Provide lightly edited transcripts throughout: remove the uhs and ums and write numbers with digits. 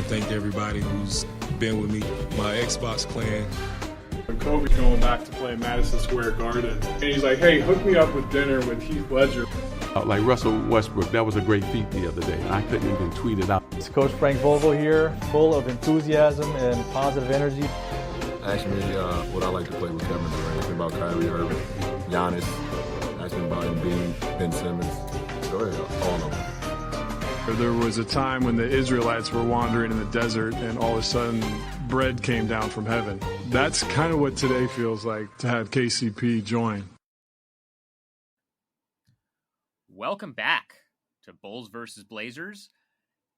to thank everybody who's been with me, my Xbox clan. When Kobe going back to play Madison Square Garden, and he's like, hey, hook me up with dinner with Heath Ledger. Like Russell Westbrook, that was a great feat the other day. I couldn't even tweet it out. It's Coach Frank Vogel here, full of enthusiasm and positive energy. Ask me what I like to play with Kevin Durant. Ask me about Kyrie Irving, Giannis. Ask me about Embiid, Ben Simmons. Go ahead, all of them. There was a time when the Israelites were wandering in the desert and all of a sudden bread came down from heaven. That's kind of what today feels like to have KCP join. Welcome back to Bulls versus Blazers.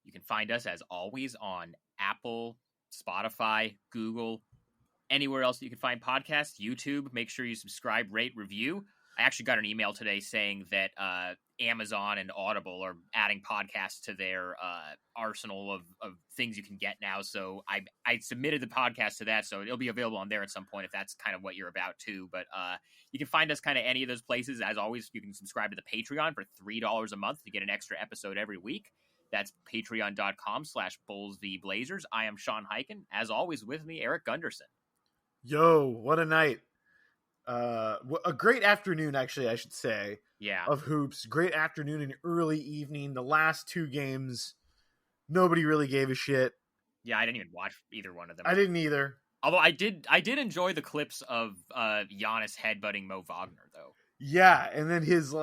You can find us, as always, on Apple, Spotify, Google, anywhere else that you can find podcasts, YouTube. Make sure you subscribe, rate, review. I actually got an email today saying that Amazon and Audible are adding podcasts to their arsenal of things you can get now. So I submitted the podcast to that, so it'll be available on there at some point if that's kind of what you're about too. But you can find us kind of any of those places. As always, you can subscribe to the Patreon for $3 a month to get an extra episode every week. That's patreon.com/BullsVBlazers. I am Sean Highkin. As always, with me, Erik Gundersen. Yo, what a night. A great afternoon, actually, I should say. Yeah. Of hoops. Great afternoon and early evening. The last two games, nobody really gave a shit. Yeah, I didn't even watch either one of them. I didn't either. Although I did enjoy the clips of Giannis headbutting Moe Wagner, though. Yeah, and then his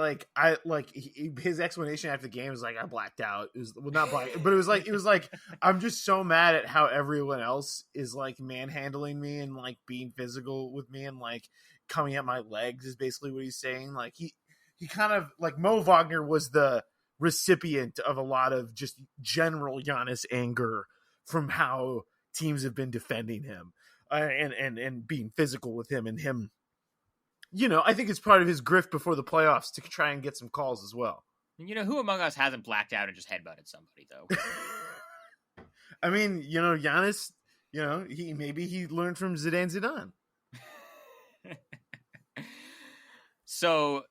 his explanation after the game was like, I blacked out. It was not black, but it was like I'm just so mad at how everyone else is like manhandling me and like being physical with me and like coming at my legs is basically what he's saying. Like he kind of like Moe Wagner was the recipient of a lot of just general Giannis anger from how teams have been defending him and being physical with him and him. You know, I think it's part of his grift before the playoffs to try and get some calls as well. You know, who among us hasn't blacked out and just headbutted somebody, though? I mean, you know, Giannis, you know, he learned from Zidane. So,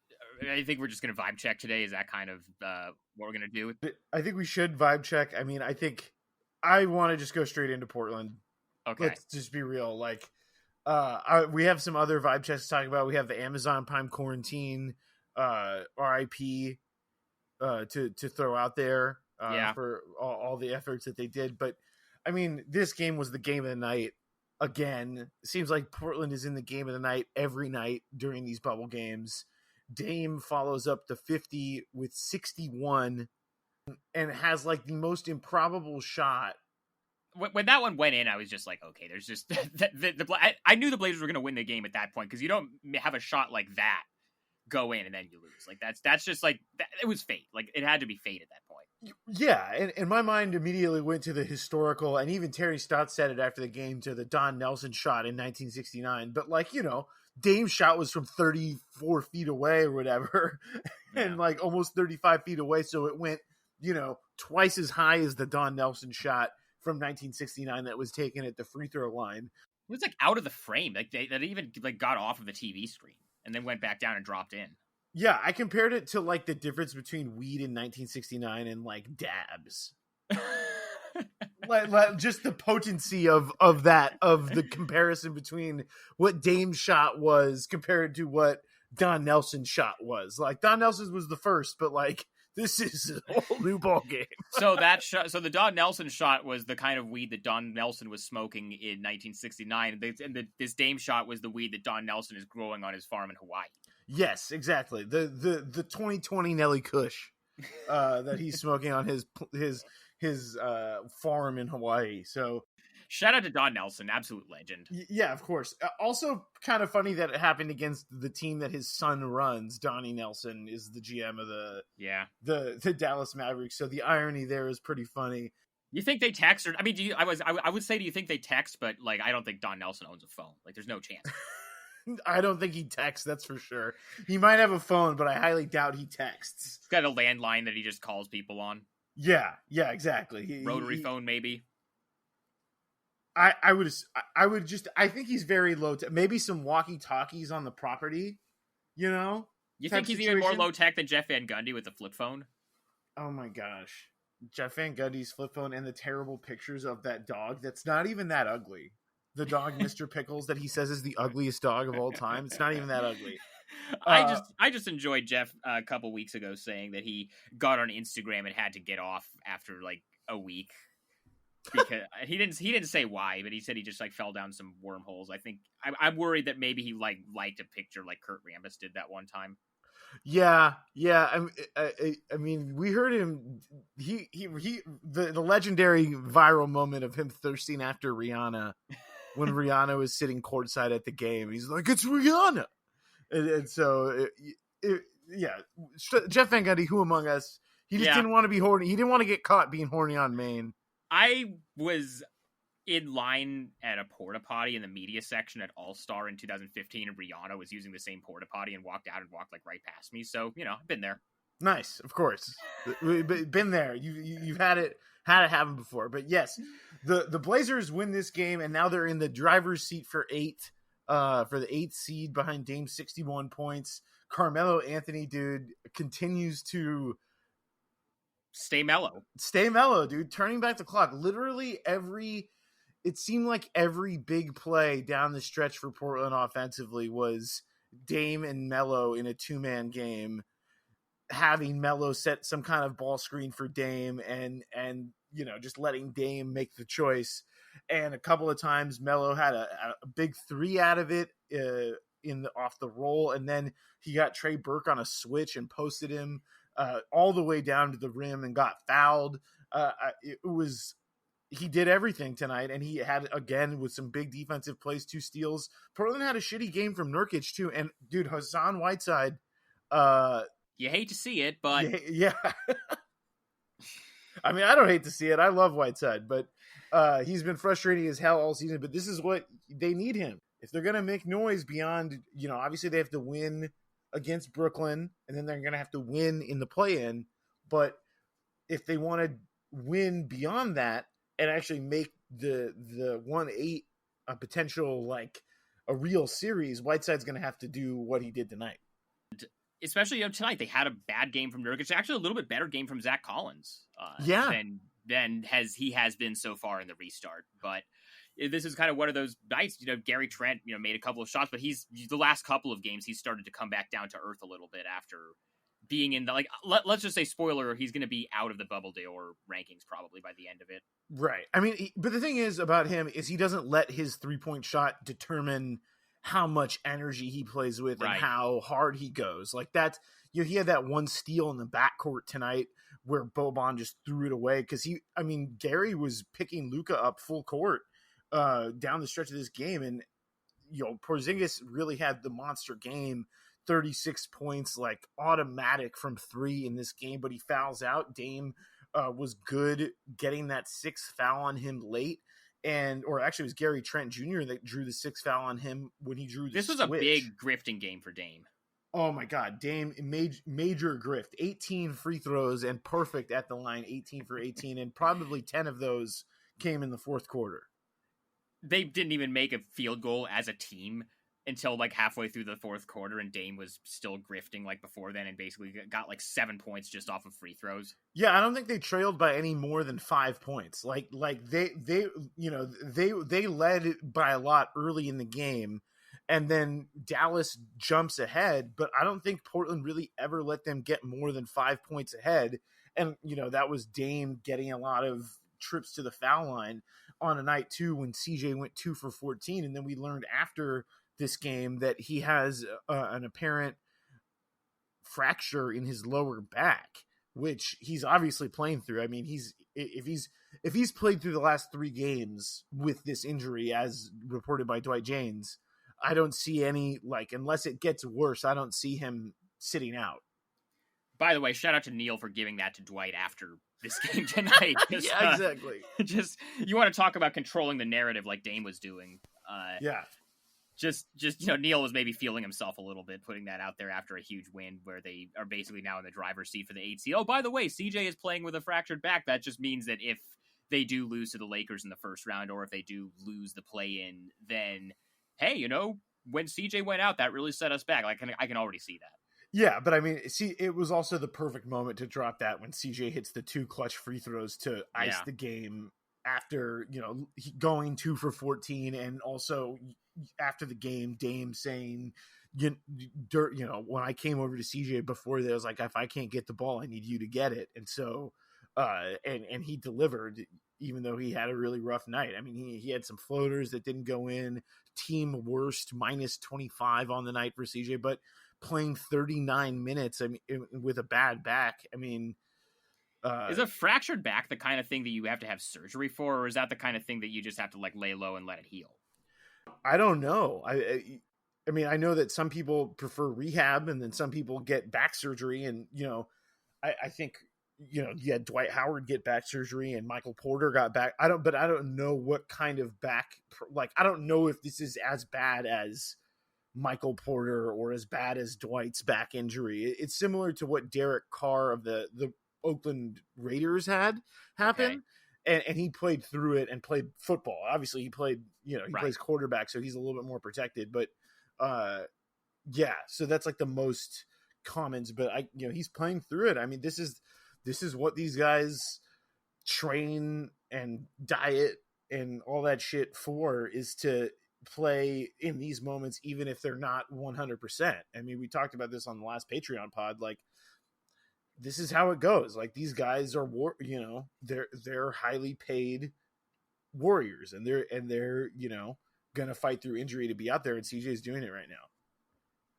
I think we're just going to vibe check today. Is that kind of what we're going to do? I think we should vibe check. I mean, I think I want to just go straight into Portland. Okay. Let's just be real. Like, we have some other vibe checks to talk about. We have the Amazon Prime quarantine, R.I.P. To throw out there for all the efforts that they did. But I mean, this game was the game of the night. Again, it seems like Portland is in the game of the night every night during these bubble games. Dame follows up the 50 with 61 and has like the most improbable shot. When that one went in, I was just like, okay, there's just I knew the Blazers were going to win the game at that point because you don't have a shot like that go in and then you lose. Like that's just like it was fate. Like it had to be fate at that point. Yeah, and my mind immediately went to the historical, and even Terry Stotts said it after the game, to the Don Nelson shot in 1969. But like, you know, Dame's shot was from 34 feet away or whatever, and like almost 35 feet away. So it went, you know, twice as high as the Don Nelson shot from 1969 that was taken at the free throw line. It was like out of the frame. Like that even like got off of the TV screen and then went back down and dropped in. Yeah, I compared it to like the difference between weed in 1969 and like dabs. like just the potency of the comparison between what Dame's shot was compared to what Don Nelson's shot was. Like Don Nelson's was the first, but like this is a whole new ball game. So so the Don Nelson shot was the kind of weed that Don Nelson was smoking in 1969, and this Dame shot was the weed that Don Nelson is growing on his farm in Hawaii. Yes, exactly. The 2020 Nelly Kush that he's smoking on his farm in Hawaii. So shout out to Don Nelson, absolute legend. Yeah, of course. Also kind of funny that it happened against the team that his son runs. Donnie Nelson is the GM of the Dallas Mavericks. So the irony there is pretty funny. You think they text? Or I mean, I would say, do you think they text? But like, I don't think Don Nelson owns a phone. Like, there's no chance. I don't think he texts, that's for sure. He might have a phone, but I highly doubt he texts. He's got a landline that he just calls people on. Yeah, exactly. Rotary phone, maybe. I think he's very low tech. Maybe some walkie-talkies on the property, you know? You think he's even more low tech than Jeff Van Gundy with the flip phone? Oh my gosh. Jeff Van Gundy's flip phone and the terrible pictures of that dog that's not even that ugly. The dog, Mr. Pickles, that he says is the ugliest dog of all time. It's not even that ugly. I just enjoyed Jeff a couple weeks ago saying that he got on Instagram and had to get off after like a week because he didn't say why, but he said he just like fell down some wormholes. I think I'm worried that maybe he liked a picture like Kurt Rambis did that one time. Yeah. I mean, we heard him. The legendary viral moment of him thirsting after Rihanna when Rihanna was sitting courtside at the game. He's like, "It's Rihanna," and so Jeff Van Gundy, who among us? He just didn't want to be horny. He didn't want to get caught being horny on Maine. I was in line at a porta potty in the media section at All-Star in 2015, and Rihanna was using the same porta potty and walked like right past me. So, I've been there. Nice, of course. Been there. You've had it happen before. But yes, the Blazers win this game, and now they're in the driver's seat for the 8th seed behind Dame's 61 points. Carmelo Anthony, dude, continues to stay mellow, dude. Turning back the clock. Literally it seemed like every big play down the stretch for Portland offensively was Dame and Melo in a 2-man game, having Melo set some kind of ball screen for Dame and just letting Dame make the choice. And a couple of times Melo had a big 3 out of it off the roll, and then he got Trey Burke on a switch and posted him all the way down to the rim and got fouled. He did everything tonight, and he had, again, with some big defensive plays, 2 steals. Portland had a shitty game from Nurkic, too. And, dude, Hassan Whiteside... you hate to see it, but... Yeah. I mean, I don't hate to see it. I love Whiteside, but he's been frustrating as hell all season. But this is what they need him. If they're going to make noise beyond, obviously they have to win against Brooklyn, and then they're going to have to win in the play-in. But if they want to win beyond that, and actually make the 1-8 a potential, like, a real series, Whiteside's going to have to do what he did tonight. Especially tonight, they had a bad game from Nurkic. Actually, a little bit better game from Zach Collins than he has been so far in the restart. But this is kind of one of those nights. Gary Trent, made a couple of shots, but the last couple of games he's started to come back down to earth a little bit after being in the, let's just say, spoiler, he's going to be out of the Bubble Dior rankings probably by the end of it. Right. I mean, but the thing is about him is he doesn't let his 3-point shot determine how much energy he plays with and how hard he goes. Like that, he had that one steal in the backcourt tonight where Boban just threw it away because Gary was picking Luka up full court down the stretch of this game, and Porzingis really had the monster game. 36 points, like automatic from 3 in this game, but he fouls out. Dame was good getting that 6th foul on him late, or actually it was Gary Trent Jr. that drew the 6th foul on him when he drew the This was switch. A big grifting game for Dame. Oh my God, Dame, major grift. 18 free throws and perfect at the line, 18 for 18, and probably 10 of those came in the 4th quarter. They didn't even make a field goal as a team until like halfway through the 4th quarter, and Dame was still grifting like before then and basically got like 7 points just off of free throws. Yeah, I don't think they trailed by any more than 5 points. Like they led by a lot early in the game, and then Dallas jumps ahead, but I don't think Portland really ever let them get more than 5 points ahead. And that was Dame getting a lot of trips to the foul line on a night too when CJ went 2 for 14, and then we learned after this game that he has an apparent fracture in his lower back, which he's obviously playing through. I mean, if he's played through the last 3 games with this injury, as reported by Dwight Jaynes, I don't see any, unless it gets worse, I don't see him sitting out. By the way, shout out to Neil for giving that to Dwight after this game tonight. Yeah, exactly. Just you want to talk about controlling the narrative like Dame was doing. Yeah. Just Neil was maybe feeling himself a little bit, putting that out there after a huge win where they are basically now in the driver's seat for the 8th seed. Oh, by the way, CJ is playing with a fractured back. That just means that if they do lose to the Lakers in the first round, or if they do lose the play-in, then, hey, when CJ went out, that really set us back. I can already see that. Yeah, but I mean, see, it was also the perfect moment to drop that when CJ hits the 2 clutch free throws to ice the game after, going 2 for 14. And also after the game, Dame saying, when I came over to CJ before that, I was like, if I can't get the ball, I need you to get it. And so, and he delivered, even though he had a really rough night. I mean, he had some floaters that didn't go in, team worst, minus 25 on the night for CJ, but playing 39 minutes, I mean, with a bad back. I mean, is a fractured back the kind of thing that you have to have surgery for, or is that the kind of thing that you just have to like lay low and let it heal? I don't know. I mean, I know that some people prefer rehab, and then some people get back surgery, and I think you had Dwight Howard get back surgery, and Michael Porter got back. I don't know what kind of back. Like, I don't know if this is as bad as Michael Porter or as bad as Dwight's back injury. It's similar to what Derek Carr of the Oakland Raiders had happen. Okay. And he played through it and played football. Obviously he played, he plays quarterback, so he's a little bit more protected, but so that's like the most commons, but he's playing through it. I mean, this is what these guys train and diet and all that shit for, is to play in these moments, even if they're not 100%. I mean, we talked about this on the last Patreon pod. Like, this is how it goes. Like, these guys are they're highly paid warriors, and they're gonna fight through injury to be out there, and CJ's doing it right now.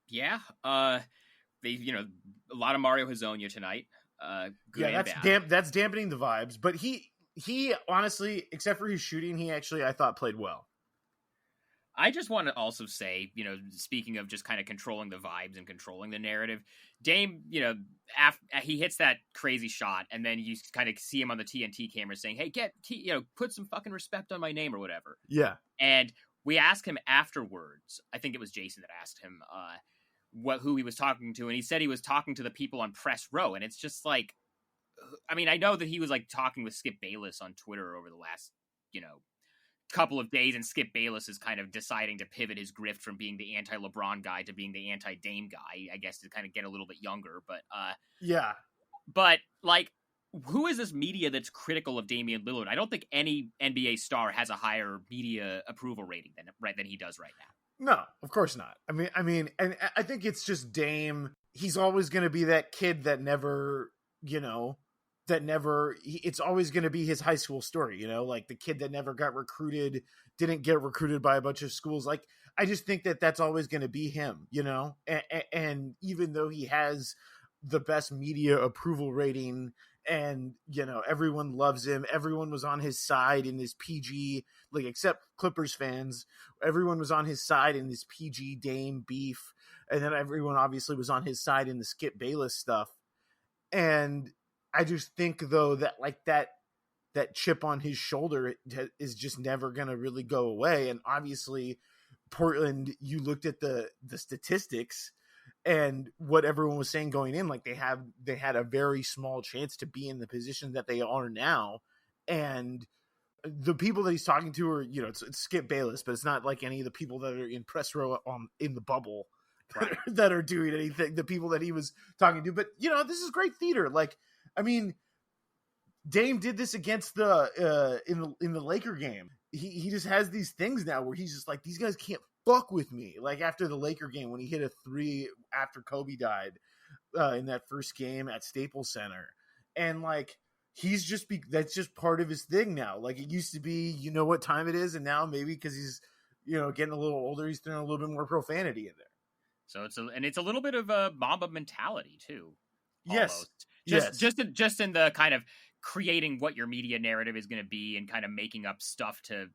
Yeah. They a lot of Mario Hezonja tonight. Good, that's dampening the vibes, but he honestly, except for his shooting, he actually, I thought, played well. I just want to also say, speaking of just kind of controlling the vibes and controlling the narrative, Dame, he hits that crazy shot, and then you kind of see him on the TNT camera saying, "Hey, put some fucking respect on my name," or whatever. Yeah. And we asked him afterwards. I think it was Jason that asked him who he was talking to, and he said he was talking to the people on press row, and it's just like, I mean, I know that he was like talking with Skip Bayless on Twitter over the last, couple of days, and Skip Bayless is kind of deciding to pivot his grift from being the anti-LeBron guy to being the anti-Dame guy, I guess, to kind of get a little bit younger. But yeah. But like, who is this media that's critical of Damian Lillard? I don't think any NBA star has a higher media approval rating than he does right now. No, of course not. I mean, and I think it's just Dame. He's always going to be that kid that never, it's always going to be his high school story, like the kid that never got recruited, didn't get recruited by a bunch of schools. Like, I just think that that's always going to be him, and even though he has the best media approval rating, and everyone loves him, everyone was on his side in this PG, like, except Clippers fans, everyone was on his side in this PG Dame beef, and then everyone obviously was on his side in the Skip Bayless stuff. And I just think, though, that like that chip on his shoulder is just never going to really go away. And obviously Portland, you looked at the statistics and what everyone was saying going in, like they had a very small chance to be in the position that they are now. And the people that he's talking to are, it's Skip Bayless, but it's not like any of the people that are in press row in the bubble that are doing anything, the people that he was talking to. But, this is great theater. Like, I mean, Dame did this against the in the Laker game. He just has these things now where he's just like, these guys can't fuck with me. Like after the Laker game when he hit a 3 after Kobe died in that first game at Staples Center, and like that's just part of his thing now. Like it used to be, what time it is, and now maybe because he's getting a little older, he's throwing a little bit more profanity in there. So it's a little bit of a Mamba mentality too. Almost. Yes. Just in the kind of creating what your media narrative is going to be and kind of making up stuff to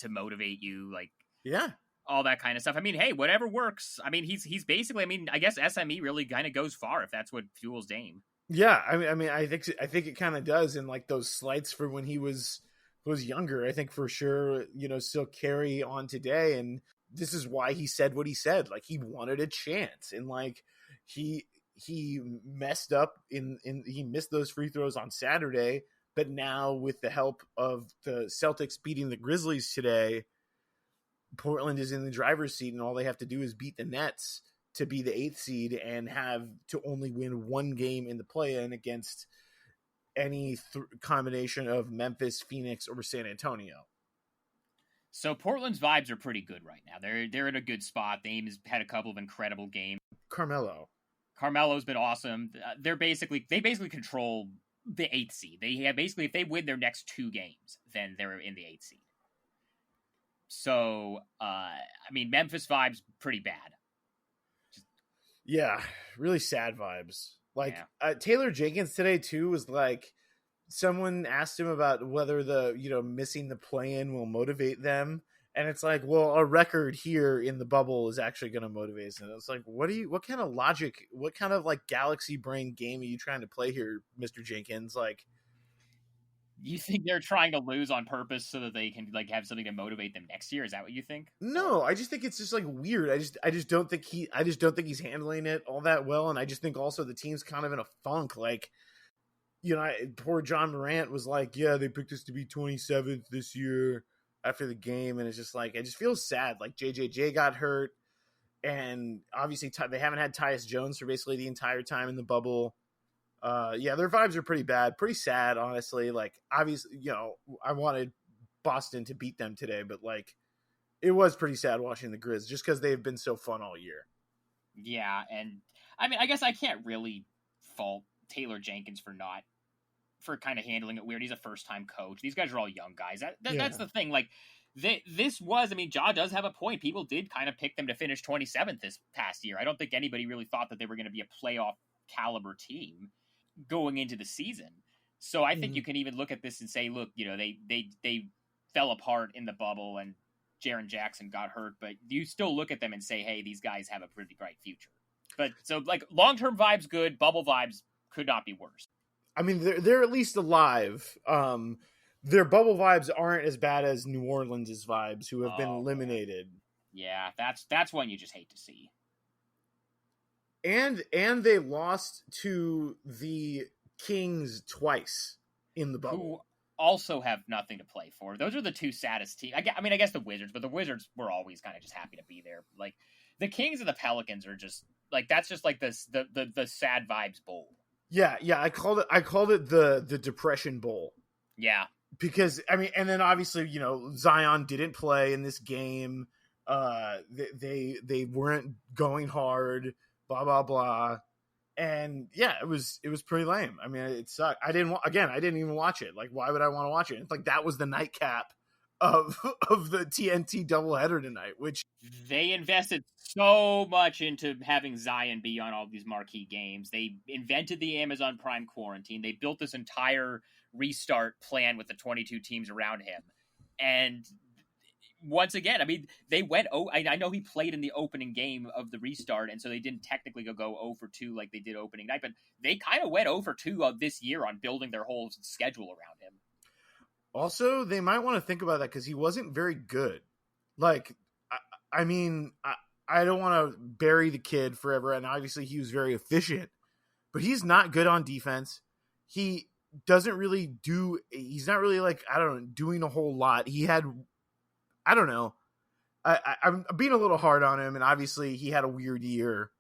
motivate you, like, yeah, all that kind of stuff. I mean, hey, whatever works. I mean, he's basically, I mean, I guess SME really kind of goes far if that's what fuels Dame. Yeah. I mean, I think it kind of does. And like those slights for when he was younger, I think for sure, still carry on today. And this is why he said what he said. Like he wanted a chance, and like he messed up he missed those free throws on Saturday, but now with the help of the Celtics beating the Grizzlies today, Portland is in the driver's seat, and all they have to do is beat the Nets to be the 8th seed and have to only win one game in the play-in against any combination of Memphis, Phoenix, or San Antonio. So Portland's vibes are pretty good right now. They're in a good spot. Dame has had a couple of incredible games. Carmelo's been awesome. They basically control the 8th seed. They have basically, if they win their next 2 games, then they're in the 8th seed. So, Memphis vibes pretty bad. Yeah, really sad vibes. Taylor Jenkins today too was like, someone asked him about whether missing the play-in will motivate them, and it's like, well, a record here in the bubble is actually going to motivate them. It's like, what kind of logic, what kind of like galaxy brain game are you trying to play here, Mr. Jenkins? Like, you think they're trying to lose on purpose so that they can like have something to motivate them next year? Is that what you think? No, I just think it's just like weird. I just don't think he's handling it all that well, and I just think also the team's kind of in a funk. Like, poor John Morant was like, yeah, they picked us to be 27th this year after the game, and it's just like, it just feels sad. Like JJJ got hurt, and obviously they haven't had Tyus Jones for basically the entire time in the bubble. Their vibes are pretty bad, pretty sad, honestly. Like, obviously, I wanted Boston to beat them today, but like, it was pretty sad watching the Grizz just because they've been so fun all year. Yeah, and I guess I can't really fault Taylor Jenkins for kind of handling it weird. He's a first-time coach. These guys are all young guys. That's the thing. Like, this was, Ja does have a point. People did kind of pick them to finish 27th this past year. I don't think anybody really thought that they were going to be a playoff caliber team going into the season. So I think you can even look at this and say, look, they fell apart in the bubble and Jaren Jackson got hurt, but you still look at them and say, hey, these guys have a pretty bright future. But so like long-term vibes good, bubble vibes could not be worse. They're at least alive. Their bubble vibes aren't as bad as New Orleans' vibes, who have been eliminated. Yeah, that's one you just hate to see. And they lost to the Kings twice in the bubble. Who also have nothing to play for. Those are the two saddest teams. I guess the Wizards, but the Wizards were always kind of just happy to be there. Like, the Kings and the Pelicans are just like, that's just like the sad vibes bowl. Yeah, I called it the Depression Bowl. Yeah. Because and then obviously, Zion didn't play in this game. They weren't going hard, blah blah blah. And yeah, it was pretty lame. It sucked. I didn't even watch it. Like, why would I want to watch it? It's like, that was the nightcap of the TNT doubleheader tonight, which they invested so much into having Zion be on all these marquee games. They invented the Amazon Prime quarantine. They built this entire restart plan with the 22 teams around him. And once again, they went, I know he played in the opening game of the restart, and so they didn't technically go 0-2 like they did opening night, but they kind of went 0-2 this year on building their whole schedule around him. Also, they might want to think about that because he wasn't very good. Like, I don't want to bury the kid forever, and obviously he was very efficient, but he's not good on defense. He doesn't really he's not really like, doing a whole lot. He had, I'm being a little hard on him, and obviously he had a weird year.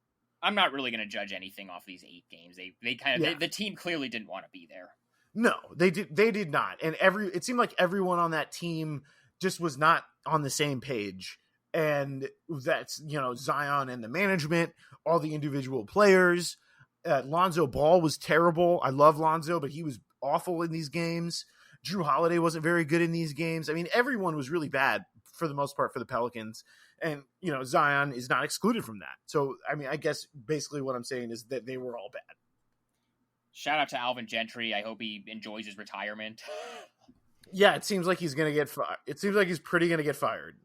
I'm not really going to judge anything off these 8 games. The team clearly didn't want to be there. No, they did not. And it seemed like everyone on that team just was not on the same page. And that's, Zion and the management, all the individual players. Lonzo Ball was terrible. I love Lonzo, but he was awful in these games. Drew Holiday wasn't very good in these games. Everyone was really bad for the most part for the Pelicans. And, Zion is not excluded from that. So, I guess basically what I'm saying is that they were all bad. Shout out to Alvin Gentry. I hope he enjoys his retirement. Yeah, it seems like he's going to get fired. It seems like he's pretty going to get fired.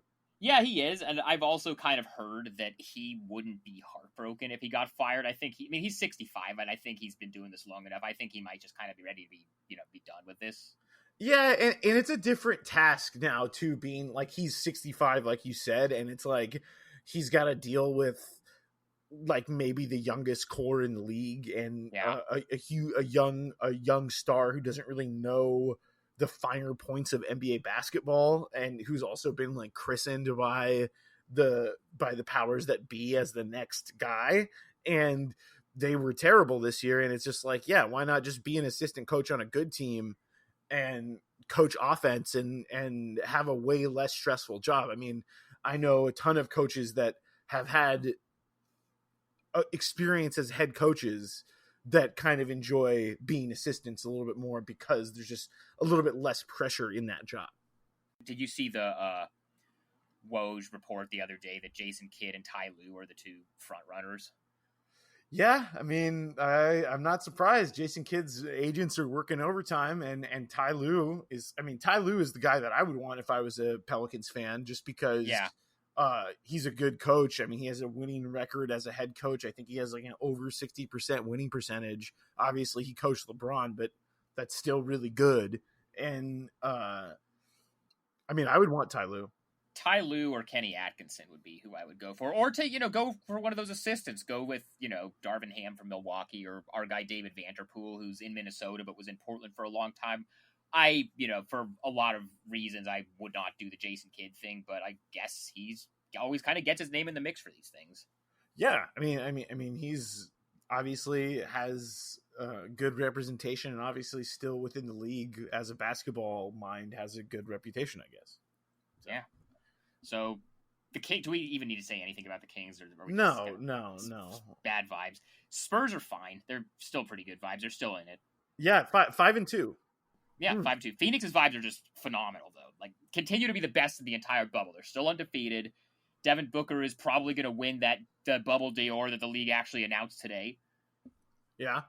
Yeah, he is. And I've also kind of heard that he wouldn't be heartbroken if he got fired. I think he's 65, and I think he's been doing this long enough. I think he might just kind of be ready to be done with this. Yeah, and it's a different task now, too, being like, he's 65, like you said, and it's like he's got to deal with like maybe the youngest core in the league and a young star who doesn't really know the finer points of NBA basketball and who's also been like christened by the powers that be as the next guy, and they were terrible this year. And it's just like, yeah, why not just be an assistant coach on a good team and coach offense and have a way less stressful job? I mean, I know a ton of coaches that have had experience as head coaches that kind of enjoy being assistants a little bit more because there's just a little bit less pressure in that job. Did you see the Woj report the other day that Jason Kidd and Ty Lue are the two front runners? Yeah, I mean, I'm not surprised. Jason Kidd's agents are working overtime, and Ty Lue is the guy that I would want if I was a Pelicans fan, just because he's a good coach. I mean, he has a winning record as a head coach. I think he has like an over 60% winning percentage. Obviously, he coached LeBron, but that's still really good. And I mean, I would want Ty Lue. Ty Lue or Kenny Atkinson would be who I would go for. Or to, go for one of those assistants. Go with, Darvin Ham from Milwaukee, or our guy David Vanterpool, who's in Minnesota but was in Portland for a long time. For a lot of reasons, I would not do the Jason Kidd thing, but I guess he's always kind of gets his name in the mix for these things. Yeah, I mean, he's obviously has good representation, and obviously still within the league as a basketball mind has a good reputation, I guess. So. Yeah. So the King. Do we even need to say anything about the Kings? Or No. Bad vibes. Spurs are fine. They're still pretty good vibes. They're still in it. Yeah, 5-2. Yeah, 5-2. Phoenix's vibes are just phenomenal, though. Like, continue to be the best in the entire bubble. They're still undefeated. Devin Booker is probably going to win the Bubble d'Or that the league actually announced today. Yeah.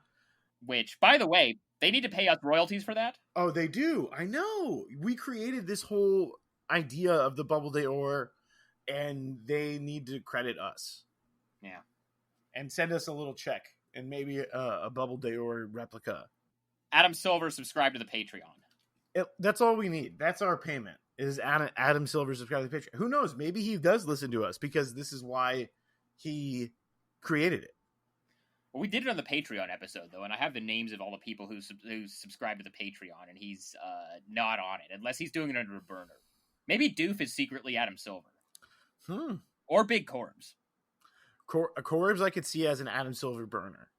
Which, by the way, they need to pay us royalties for that. Oh, they do. I know. We created this whole idea of the Bubble d'Or, and they need to credit us. Yeah. And send us a little check, and maybe a Bubble d'Or replica. Adam Silver, subscribe to the Patreon. That's all we need. That's our payment, is Adam Silver subscribe to the Patreon. Who knows? Maybe he does listen to us, because this is why he created it. Well, we did it on the Patreon episode, though, and I have the names of all the people who subscribe to the Patreon, and he's not on it, unless he's doing it under a burner. Maybe Doof is secretly Adam Silver. Or Big Corbs. Corbs I could see as an Adam Silver burner.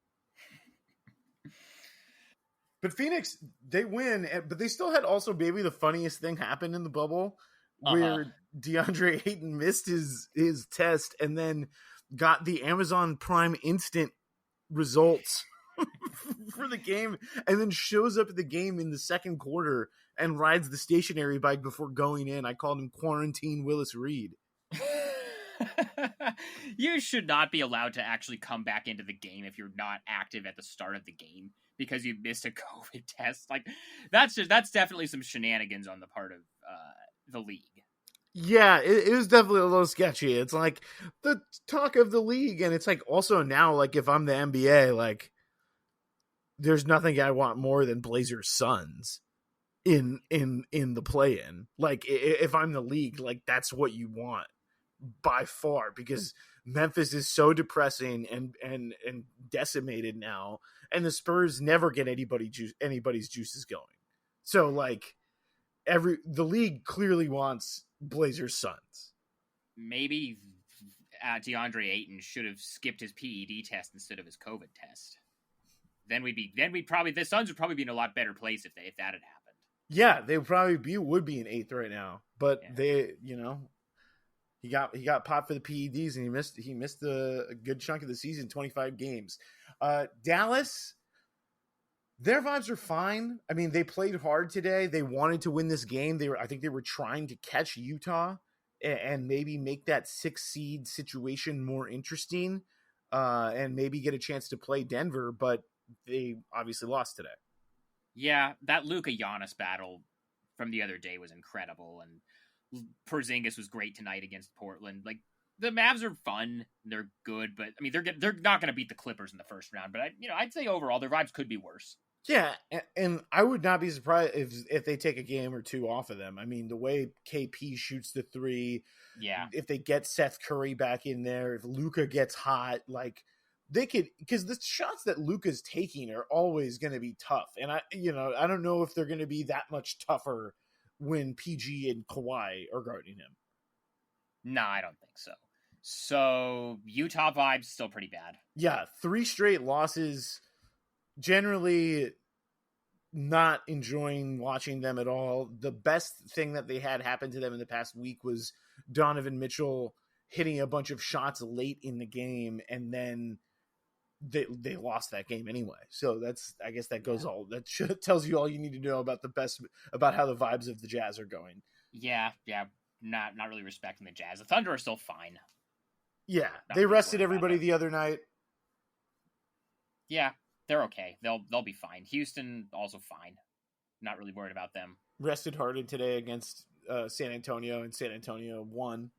But Phoenix, they win, but they still had also maybe the funniest thing happen in the bubble, where Deandre Ayton missed his test and then got the Amazon Prime instant results for the game, and then shows up at the game in the second quarter and rides the stationary bike before going in. I called him Quarantine Willis Reed. You should not be allowed to actually come back into the game if you're not active at the start of the game because you missed a COVID test. Like, that's definitely some shenanigans on the part of the league. Yeah, it was definitely a little sketchy. It's like the talk of the league, and it's like also now, like, if I'm the NBA, like, there's nothing I want more than Blazers Suns in the play-in. Like, if I'm the league, like, that's what you want by far, because Memphis is so depressing and decimated now, and the Spurs never get anybody's juices going. So, like, the league clearly wants Blazers Suns. Maybe DeAndre Ayton should have skipped his PED test instead of his COVID test. Then the Suns would probably be in a lot better place if that had happened. Yeah, they would be in 8th right now, but they, he got popped for the PEDs, and he missed a good chunk of the season, 25 games. Dallas, their vibes are fine. I mean, they played hard today. They wanted to win this game. I think they were trying to catch Utah and maybe make that 6th seed situation more interesting, and maybe get a chance to play Denver, but they obviously lost today. Yeah, that Luka Giannis battle from the other day was incredible, and Porzingis was great tonight against Portland. Like, the Mavs are fun, they're good, but I mean, they're not going to beat the Clippers in the first round. But I'd say overall their vibes could be worse. Yeah, and I would not be surprised if they take a game or two off of them. I mean, the way KP shoots the three, if they get Seth Curry back in there, if Luka gets hot, like, they could, because the shots that Luka's taking are always going to be tough. And I don't know if they're going to be that much tougher when PG and Kawhi are guarding him. No, I don't think so. So Utah vibes still pretty bad. Yeah, 3 straight losses. Generally not enjoying watching them at all. The best thing that they had happen to them in the past week was Donovan Mitchell hitting a bunch of shots late in the game, and then they lost that game anyway. So I guess that goes tells you all you need to know about about how the vibes of the Jazz are going. Yeah. Not really respecting the Jazz. The Thunder are still fine. Yeah, Not they really rested worried about everybody them. the other night. Yeah, they're okay. They'll be fine. Houston also fine. Not really worried about them. Rested Harden today against San Antonio, and San Antonio won.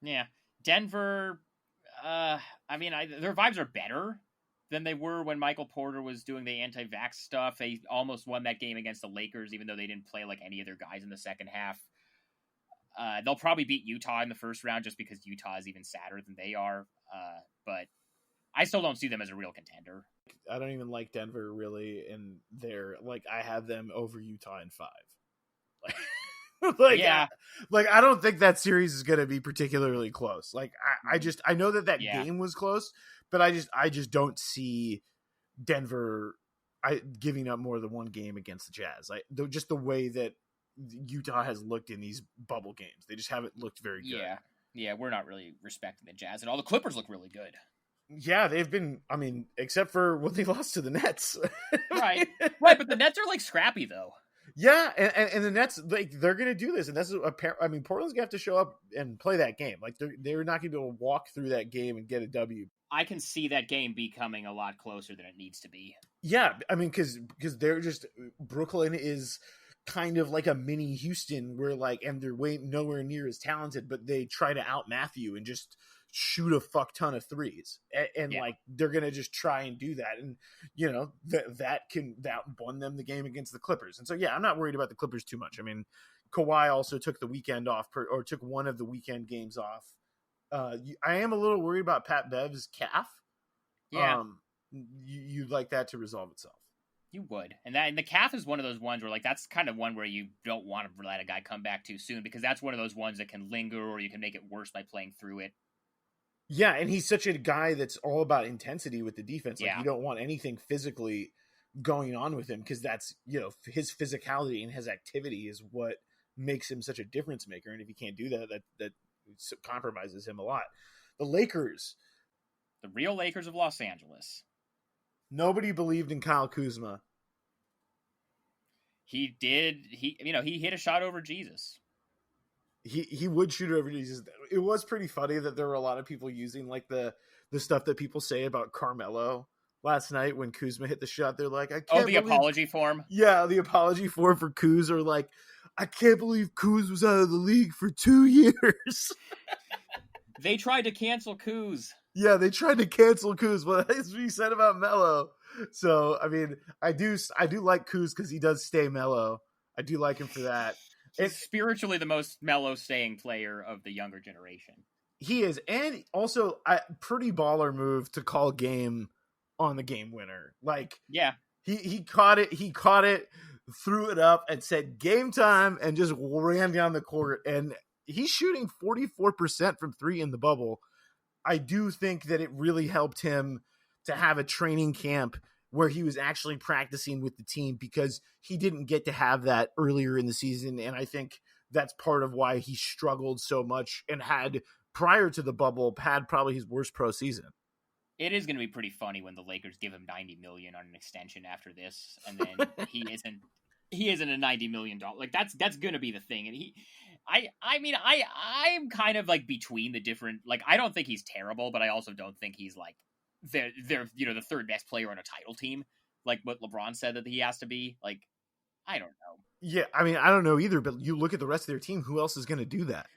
Yeah, Denver. Their vibes are better than they were when Michael Porter was doing the anti-vax stuff. They almost won that game against the Lakers, even though they didn't play like any of their guys in the second half. They'll probably beat Utah in the first round just because Utah is even sadder than they are. But I still don't see them as a real contender. I don't even like Denver really, and I have them over Utah in 5. I don't think that series is going to be particularly close. I know that game was close, but I just don't see Denver giving up more than one game against the Jazz. Just the way that Utah has looked in these bubble games, they just haven't looked very good. Yeah, we're not really respecting the Jazz, and all the Clippers look really good. Yeah, they've been. I mean, except for when they lost to the Nets, right. But the Nets are like scrappy though. Yeah, and the Nets, they're going to do this, and that's apparent. I mean, Portland's going to have to show up and play that game. They're not going to be able to walk through that game and get a W. I can see that game becoming a lot closer than it needs to be. Yeah, I mean, because they're just Brooklyn is kind of like a mini Houston, where and they're nowhere near as talented, but they try to outmath you and just shoot a fuck ton of threes, and they're gonna just try and do that, and that won them the game against the Clippers. And so I'm not worried about the Clippers too much. I mean, Kawhi also took the weekend off, or took one of the weekend games off. I am a little worried about Pat Bev's calf. You'd like that to resolve itself. You would, and the calf is one of those ones where that's kind of one where you don't want to let a guy come back too soon, because that's one of those ones that can linger, or you can make it worse by playing through it. Yeah, and he's such a guy that's all about intensity with the defense. You don't want anything physically going on with him, because that's, his physicality and his activity is what makes him such a difference maker. And if he can't do that compromises him a lot. The Lakers. The real Lakers of Los Angeles. Nobody believed in Kyle Kuzma. He did. He hit a shot over Jesus. He would shoot over Jesus. It was pretty funny that there were a lot of people using the stuff that people say about Carmelo last night when Kuzma hit the shot. They're like, I can't believe... apology form. Yeah, the apology form for Kuz, or I can't believe Kuz was out of the league for 2 years. They tried to cancel Kuz. Yeah, they tried to cancel Kuz. Well, that's what you said about Melo. So, I mean, I do like Kuz because he does stay mellow. I do like him for that. He's spiritually the most mellow staying player of the younger generation. He is. And also a pretty baller move to call game on the game winner. He caught it, threw it up and said game time, and just ran down the court. And he's shooting 44% from 3 in the bubble. I do think that it really helped him to have a training camp where he was actually practicing with the team, because he didn't get to have that earlier in the season. And I think that's part of why he struggled so much and had, prior to the bubble, had probably his worst pro season. It is going to be pretty funny when the Lakers give him $90 million on an extension after this, and then he isn't a $90 million. That's going to be the thing. And I'm kind of between the different, I don't think he's terrible, but I also don't think he's they're the third best player on a title team, like what LeBron said that he has to be. I don't know. Yeah, I mean, I don't know either, but you look at the rest of their team, who else is going to do that?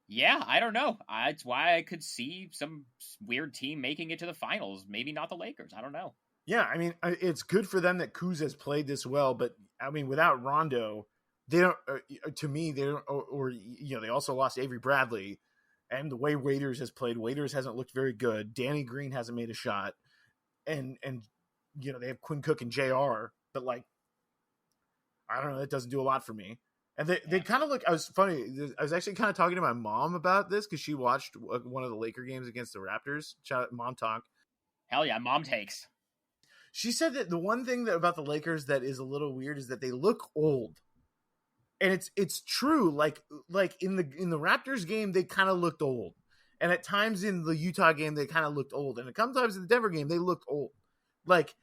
Yeah, I don't know. That's why I could see some weird team making it to the finals. Maybe not the Lakers. I don't know. Yeah, I mean, it's good for them that Kuz has played this well, but I mean, without Rondo, they don't. To me, they don't. Or they also lost Avery Bradley, and the way Waiters has played, Waiters hasn't looked very good. Danny Green hasn't made a shot, and they have Quinn Cook and JR, but I don't know. That doesn't do a lot for me. And they kind of look. I was actually kind of talking to my mom about this because she watched one of the Laker games against the Raptors. Shout out, Mom Talk. Hell yeah, mom takes. She said that the one thing about the Lakers that is a little weird is that they look old, and it's true. Like in the Raptors game, they kind of looked old, and at times in the Utah game, they kind of looked old, and sometimes in the Denver game, they looked old. Like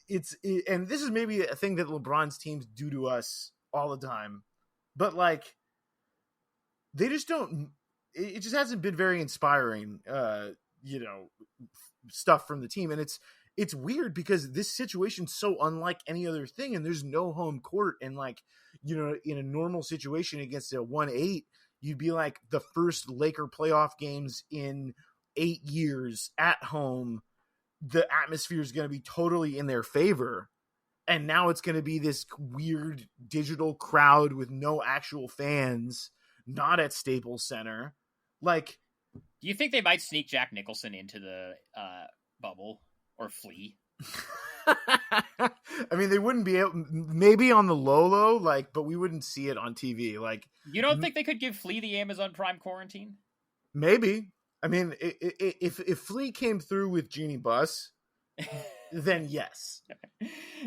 and this is maybe a thing that LeBron's teams do to us all the time, but like they just don't. It just hasn't been very inspiring, stuff from the team, and it's weird because this situation's so unlike any other thing, and there's no home court, and like in a normal situation against a 1-8, you'd be like the first Laker playoff games in 8 years at home. The atmosphere is going to be totally in their favor. And now it's going to be this weird digital crowd with no actual fans, not at Staples Center. Like, do you think they might sneak Jack Nicholson into the bubble or flee? I mean, they wouldn't be able, maybe on the low, like, but we wouldn't see it on TV. Like, you don't think they could give Flea the Amazon Prime quarantine? Maybe. I mean, if Flea came through with Genie Bus, then yes.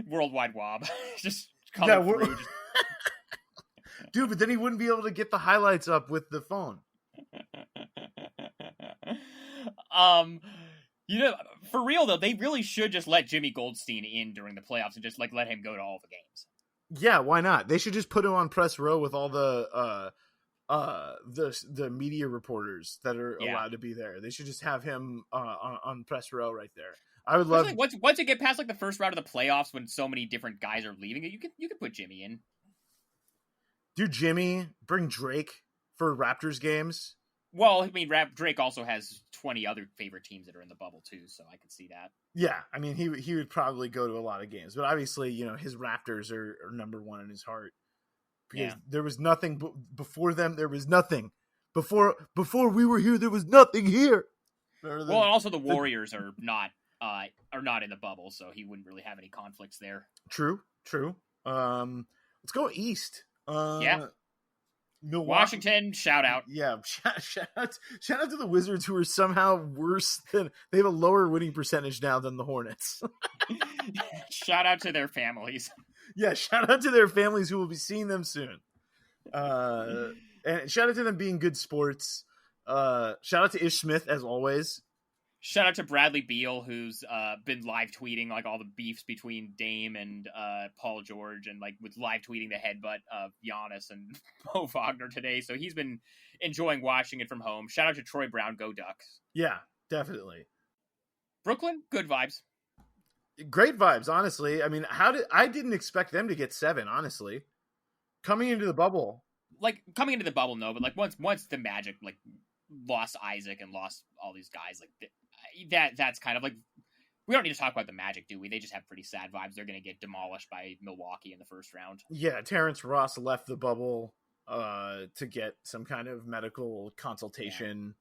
Worldwide Wob. Just coming through. Dude, but then he wouldn't be able to get the highlights up with the phone. For real though, they really should just let Jimmy Goldstein in during the playoffs and just like let him go to all the games. Yeah, why not? They should just put him on press row with all the media reporters that are allowed to be there. They should just have him on press row right there. I would love once you get past like the first round of the playoffs when so many different guys are leaving, you could put Jimmy in. Do Jimmy, bring Drake for Raptors games. Well, I mean, Drake also has 20 other favorite teams that are in the bubble too, so I could see that. Yeah, I mean, he would probably go to a lot of games, but obviously, his Raptors are number one in his heart. Because there was nothing before them. There was nothing before we were here. There was nothing here. Well, and also the Warriors are not in the bubble, so he wouldn't really have any conflicts there. True. Let's go East. Milwaukee. Washington, shout out. Yeah, shout out to the Wizards, who are somehow worse than they have a lower winning percentage now than the Hornets. Shout out to their families. Yeah, shout out to their families who will be seeing them soon. And shout out to them being good sports. Shout out to Ish Smith as always. Shout out to Bradley Beal, who's been live tweeting like all the beefs between Dame and Paul George, and like with live tweeting the headbutt of Giannis and Moe Wagner today. So he's been enjoying watching it from home. Shout out to Troy Brown, go Ducks. Yeah, definitely. Brooklyn, good vibes. Great vibes, honestly. I mean, I didn't expect them to get 7, honestly. Coming into the bubble, no, but like once the Magic like lost Isaac and lost all these guys, like that's kind of like, we don't need to talk about the Magic, do we? They just have pretty sad vibes. They're going to get demolished by Milwaukee in the first round. Yeah, Terrence Ross left the bubble to get some kind of medical consultation.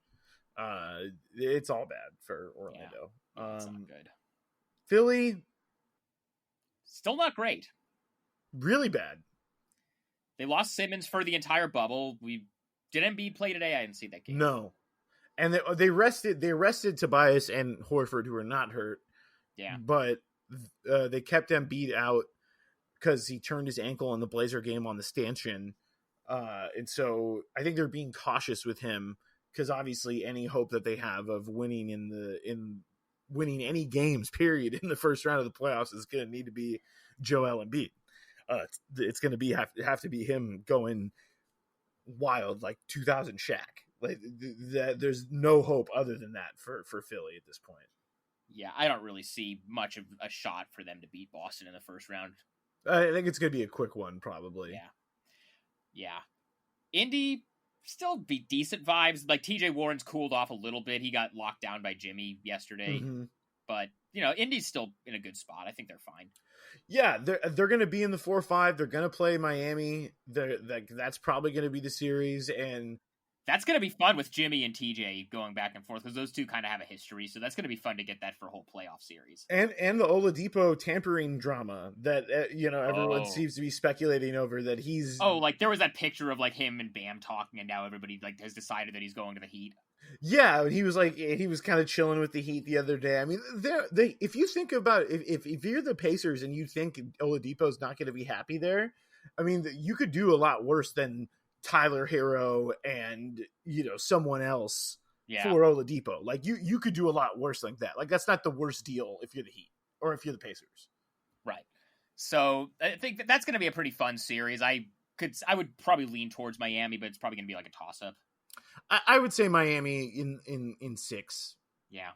Yeah. It's all bad for Orlando. Yeah, it's not good. Philly, still not great. Really bad. They lost Simmons for the entire bubble. Did Embiid play today? I didn't see that game. No. And they rested Tobias and Horford, who are not hurt. Yeah. But they kept Embiid out because he turned his ankle in the Blazer game on the stanchion. And so I think they're being cautious with him because obviously any hope that they have of winning in winning any games, period, in the first round of the playoffs is going to need to be Joel Embiid. It's going to have to be him going wild like 2000 Shaq. Like there's no hope other than that for Philly at this point. Yeah, I don't really see much of a shot for them to beat Boston in the first round. I think it's going to be a quick one, probably. Yeah. Indy still be decent vibes. Like TJ Warren's cooled off a little bit. He got locked down by Jimmy yesterday. Mm-hmm. But, Indy's still in a good spot. I think they're fine. Yeah, they're going to be in the 4-5. They're going to play Miami. That's probably going to be the series. And That's going to be fun with Jimmy and TJ going back and forth because those two kind of have a history. So that's going to be fun to get that for a whole playoff series. And the Oladipo tampering drama that everyone seems to be speculating over, that he's like there was that picture of like him and Bam talking, and now everybody like has decided that he's going to the Heat. Yeah, he was kind of chilling with the Heat the other day. I mean, if you think about if you're the Pacers and you think Oladipo's not going to be happy there, I mean, you could do a lot worse than Tyler Hero and someone else for Oladipo. Like you could do a lot worse like that. Like that's not the worst deal if you're the Heat or if you're the Pacers. Right. So I think that's going to be a pretty fun series. I would probably lean towards Miami, but it's probably going to be like a toss up. I would say Miami in 6. Yeah.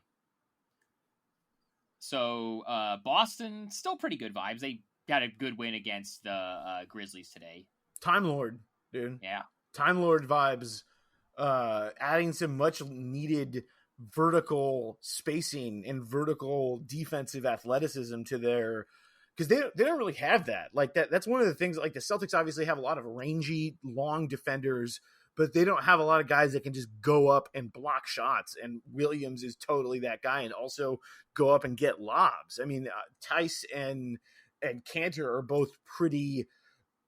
So Boston, still pretty good vibes. They got a good win against the Grizzlies today. Time Lord, dude. Yeah. Time Lord vibes, adding some much needed vertical spacing and vertical defensive athleticism to their, because they don't really have that. Like that's one of the things. Like the Celtics obviously have a lot of rangy, long defenders, but they don't have a lot of guys that can just go up and block shots. And Williams is totally that guy, and also go up and get lobs. I mean, Tice and Cantor are both pretty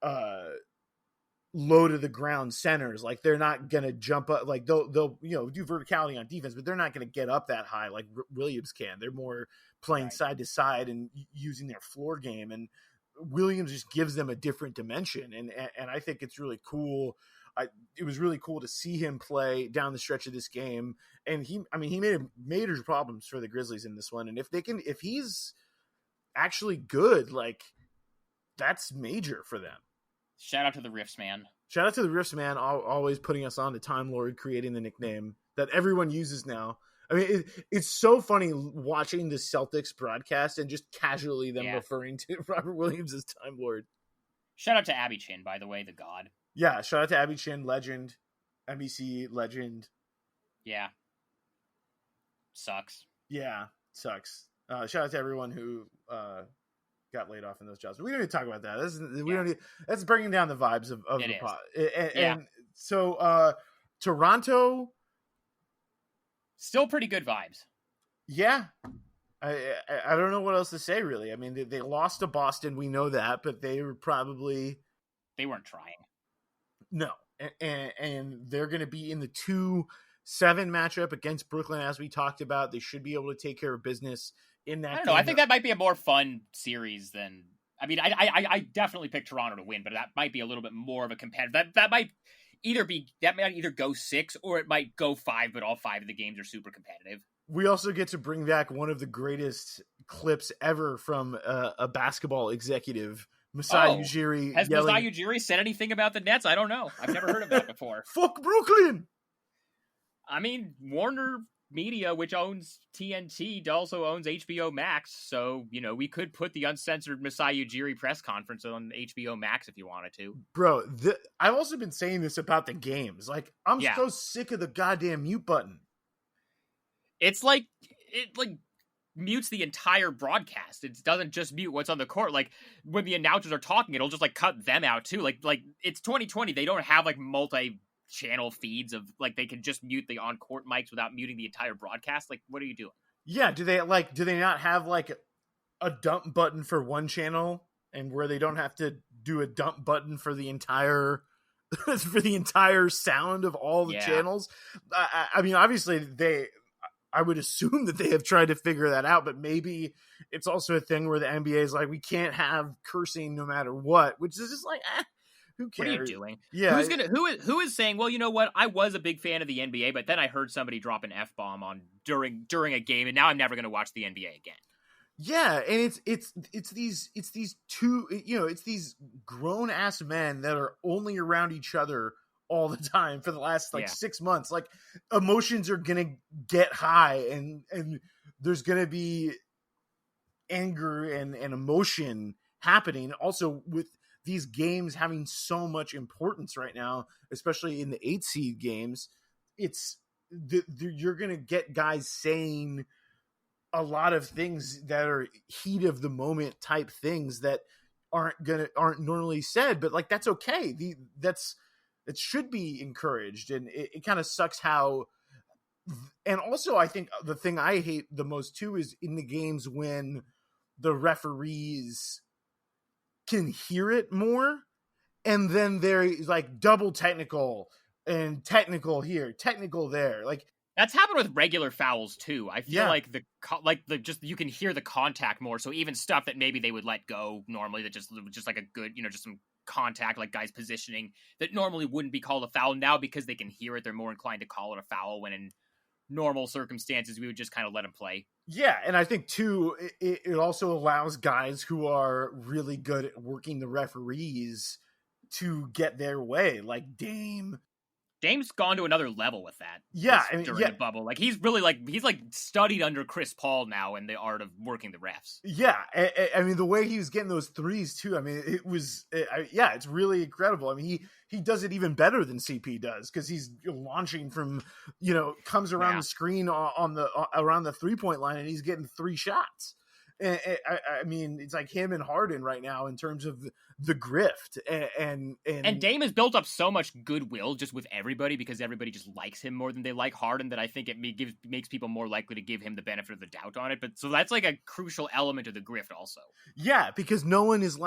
low to the ground centers. Like they're not gonna jump up. Like they'll do verticality on defense, but they're not gonna get up that high like Williams can. They're more playing side to side and using their floor game. And Williams just gives them a different dimension. And I think it's really cool. It was really cool to see him play down the stretch of this game. And he made major problems for the Grizzlies in this one. And if he's actually good, like that's major for them. Shout out to the Riffs man. Shout out to the Riffs man, always putting us on to Time Lord, creating the nickname that everyone uses now. I mean, it's so funny watching the Celtics broadcast and just casually them referring to Robert Williams as Time Lord. Shout out to Abby Chin, by the way, the god. Yeah, shout out to Abby Chin, legend, NBC legend. Yeah. Sucks. Yeah, sucks. Shout out to everyone who got laid off in those jobs. But we don't need to talk about that. That's bringing down the vibes of the pod. And so Toronto, still pretty good vibes. Yeah. I don't know what else to say, really. I mean, they lost to Boston. We know that, but they weren't trying. No. And they're going to be in the 2-7 matchup against Brooklyn, as we talked about. They should be able to take care of business in that. I don't know. I think that might be a more fun series than. I mean, I definitely picked Toronto to win, but that might be a little bit more of a competitive. That might either go 6 or it might go 5, but all 5 of the games are super competitive. We also get to bring back one of the greatest clips ever from a basketball executive, Masai Ujiri. Has Masai Ujiri said anything about the Nets? I don't know. I've never heard of that before. Fuck Brooklyn! I mean, Warner Media, which owns TNT, also owns HBO Max. So, we could put the uncensored Masai Ujiri press conference on HBO Max if you wanted to. Bro, I've also been saying this about the games. Like, I'm so sick of the goddamn mute button. It's like, it mutes the entire broadcast. It doesn't just mute what's on the court. Like, when the announcers are talking, it'll just, cut them out, too. Like it's 2020. They don't have, multi-channel feeds of, they can just mute the on-court mics without muting the entire broadcast. Like, what are you doing? Yeah, do they not have, a dump button for one channel and where they don't have to do a dump button for the entire sound of all the channels? I mean, obviously, I would assume that they have tried to figure that out, but maybe it's also a thing where the NBA is like, we can't have cursing no matter what, which is just who cares? What are you doing? Yeah. Who is saying, well, you know what? I was a big fan of the NBA, but then I heard somebody drop an F-bomb during a game, and now I'm never going to watch the NBA again. Yeah, and it's these grown ass men that are only around each other all the time for the last 6 months. Like, emotions are gonna get high, and there's gonna be anger and emotion happening. Also, with these games having so much importance right now, especially in the 8 seed games, you're gonna get guys saying a lot of things that are heat of the moment type things that aren't normally said, but that's okay. It should be encouraged, and it kind of sucks how. And also, I think the thing I hate the most too is in the games when the referees can hear it more, and then they're like double technical and technical here, technical there. Like that's happened with regular fouls too. I feel like you can hear the contact more. So even stuff that maybe they would let go normally, that just like a good, just some contact, like guys positioning that normally wouldn't be called a foul, now because they can hear it, they're more inclined to call it a foul, when in normal circumstances we would just kind of let him play. Yeah, and I think too it also allows guys who are really good at working the referees to get their way, like Dame's gone to another level with that. Yeah, during the bubble, like he's really he's studied under Chris Paul now in the art of working the refs. Yeah, I mean the way he was getting those threes too. I mean it's really incredible. I mean he does it even better than CP does, because he's launching from comes around the screen on the around the 3-point line, and he's getting 3 shots. I mean, it's like him and Harden right now in terms of the grift, and Dame has built up so much goodwill just with everybody, because everybody just likes him more than they like Harden, that I think it makes people more likely to give him the benefit of the doubt on it. But so that's like a crucial element of the grift also. Yeah, because no one is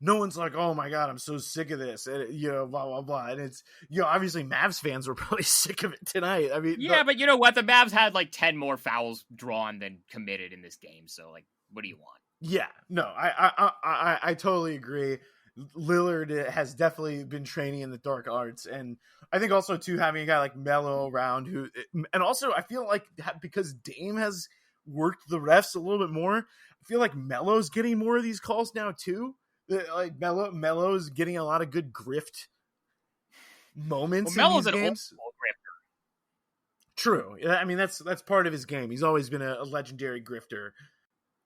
no one's like, oh my God, I'm so sick of this, and blah blah blah. And it's obviously Mavs fans were probably sick of it tonight. I mean, but you know what? The Mavs had 10 more fouls drawn than committed in this game. So what do you want? Yeah, no, I totally agree. Lillard has definitely been training in the dark arts, and I think also too having a guy like Melo around and also I feel like because Dame has worked the refs a little bit more, I feel like Melo's getting more of these calls now too. Like Melo's getting a lot of good grift moments. Well, Melo's in these an games. old grifter. True. I mean that's part of his game. He's always been a legendary grifter.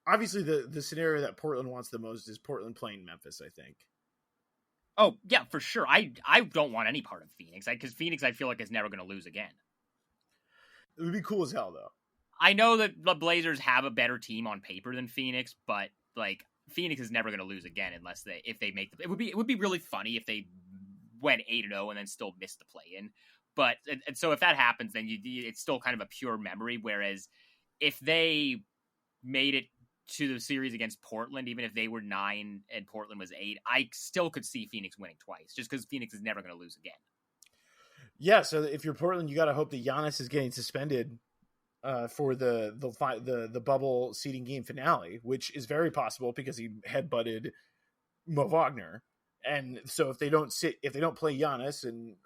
Obviously, the scenario that Portland wants the most is Portland playing Memphis, I think. Oh yeah, for sure. I don't want any part of Phoenix, because Phoenix I feel like is never going to lose again. It would be cool as hell though. I know that the Blazers have a better team on paper than Phoenix, but Phoenix is never going to lose again unless if they make it would be really funny if they went 8-0 and then still missed the play-in. But and so if that happens, then it's still kind of a pure memory. Whereas if they made it to the series against Portland, even if they were 9 and Portland was 8, I still could see Phoenix winning twice, just because Phoenix is never going to lose again. Yeah, so if you're Portland, you got to hope that Giannis is getting suspended for the bubble seeding game finale, which is very possible because he headbutted Moe Wagner. And so if they don't play Giannis, and